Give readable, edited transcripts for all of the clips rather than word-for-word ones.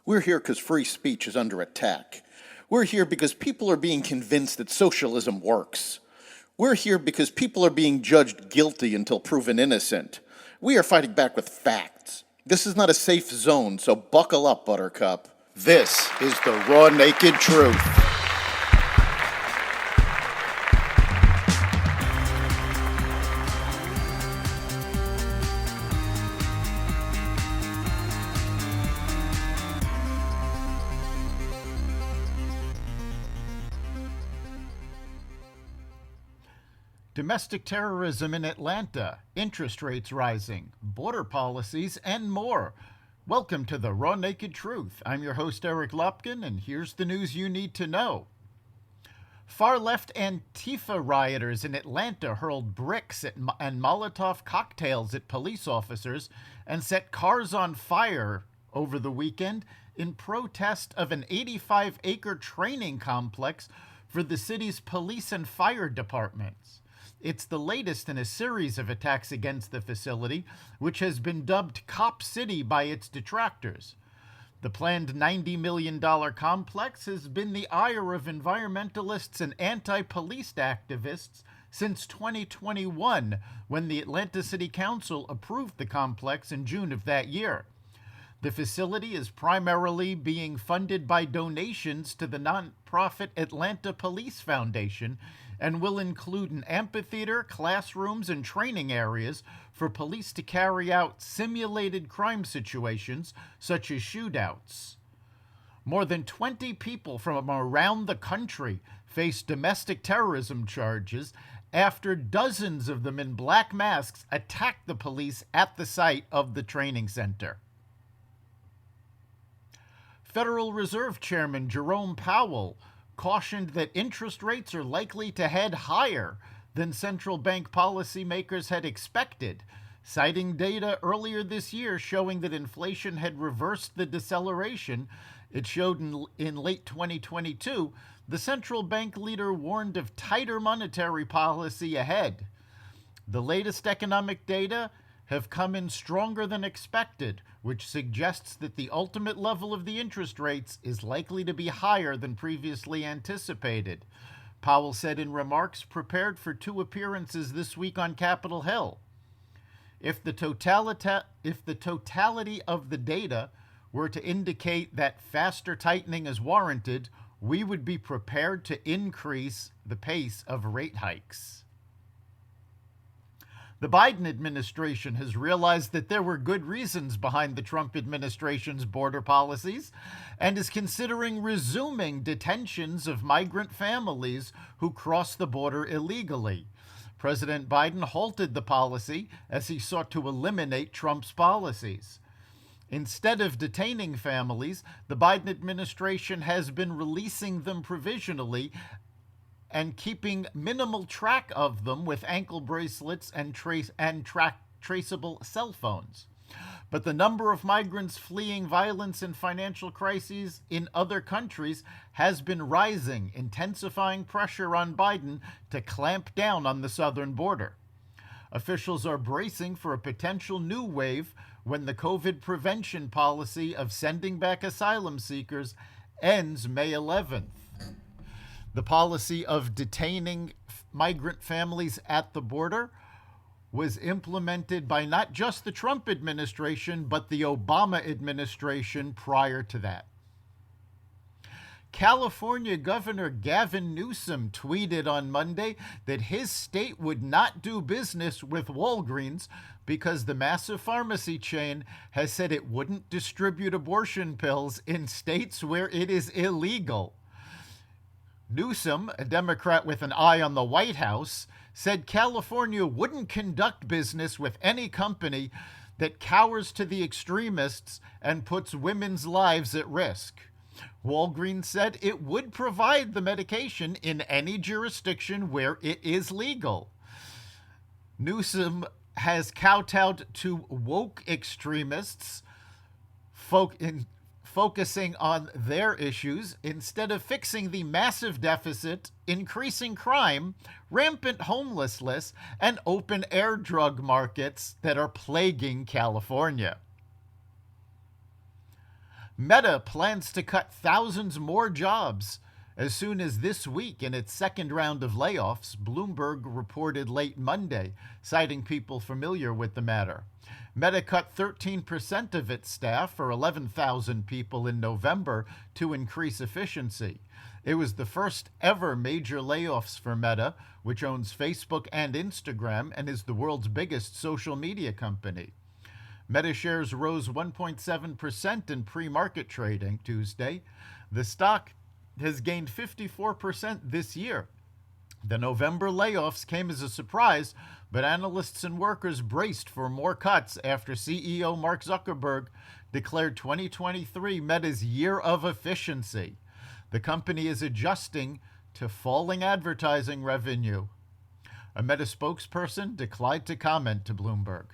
We're here because free speech is under attack. We're here because people are being convinced that socialism works. We're here because people are being judged guilty until proven innocent. We are fighting back with facts. This is not a safe zone, so buckle up, Buttercup. This is the raw, naked truth. Domestic terrorism in Atlanta, interest rates rising, border policies, and more. Welcome to the Raw Naked Truth. I'm your host, Eric Lopkin, and here's the news you need to know. Far-left Antifa rioters in Atlanta hurled bricks and Molotov cocktails at police officers and set cars on fire over the weekend in protest of an 85-acre training complex for the city's police and fire departments. It's the latest in a series of attacks against the facility, which has been dubbed Cop City by its detractors. The planned $90 million complex has been the ire of environmentalists and anti-police activists since 2021, when the Atlanta City Council approved the complex in June of that year. The facility is primarily being funded by donations to the nonprofit Atlanta Police Foundation and will include an amphitheater, classrooms, and training areas for police to carry out simulated crime situations such as shootouts. More than 20 people from around the country face domestic terrorism charges after dozens of them in black masks attacked the police at the site of the training center. Federal Reserve Chairman Jerome Powell cautioned that interest rates are likely to head higher than central bank policymakers had expected, citing data earlier this year showing that inflation had reversed the deceleration it showed in late 2022. The central bank leader warned of tighter monetary policy ahead. The latest economic data have come in stronger than expected, which suggests that the ultimate level of the interest rates is likely to be higher than previously anticipated. Powell said in remarks prepared for two appearances this week on Capitol Hill. If the totality of the data were to indicate that faster tightening is warranted, we would be prepared to increase the pace of rate hikes. The Biden administration has realized that there were good reasons behind the Trump administration's border policies and is considering resuming detentions of migrant families who cross the border illegally. President Biden halted the policy as he sought to eliminate Trump's policies. Instead of detaining families, the Biden administration has been releasing them provisionally and keeping minimal track of them with ankle bracelets and traceable cell phones. But the number of migrants fleeing violence and financial crises in other countries has been rising, intensifying pressure on Biden to clamp down on the southern border. Officials are bracing for a potential new wave when the COVID prevention policy of sending back asylum seekers ends May 11th. The policy of detaining migrant families at the border was implemented by not just the Trump administration, but the Obama administration prior to that. California Governor Gavin Newsom tweeted on Monday that his state would not do business with Walgreens because the massive pharmacy chain has said it wouldn't distribute abortion pills in states where it is illegal. Newsom, a Democrat with an eye on the White House, said California wouldn't conduct business with any company that cowers to the extremists and puts women's lives at risk. Walgreens said it would provide the medication in any jurisdiction where it is legal. Newsom has kowtowed to woke extremists focusing on their issues instead of fixing the massive deficit, increasing crime, rampant homelessness, and open-air drug markets that are plaguing California. Meta plans to cut thousands more jobs. As soon as this week, in its second round of layoffs, Bloomberg reported late Monday, citing people familiar with the matter. Meta cut 13% of its staff, or 11,000 people, in November to increase efficiency. It was the first ever major layoffs for Meta, which owns Facebook and Instagram and is the world's biggest social media company. Meta shares rose 1.7% in pre-market trading Tuesday. The stock has gained 54% this year. The November layoffs came as a surprise, but analysts and workers braced for more cuts after CEO Mark Zuckerberg declared 2023 Meta's year of efficiency. The company is adjusting to falling advertising revenue. A Meta spokesperson declined to comment to Bloomberg.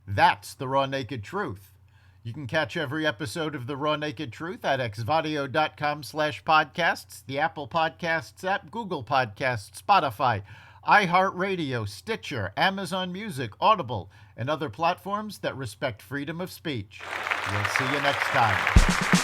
That's the Raw Naked Truth. You can catch every episode of The Raw Naked Truth at xvadio.com/podcasts, the Apple Podcasts app, Google Podcasts, Spotify, iHeartRadio, Stitcher, Amazon Music, Audible, and other platforms that respect freedom of speech. We'll see you next time.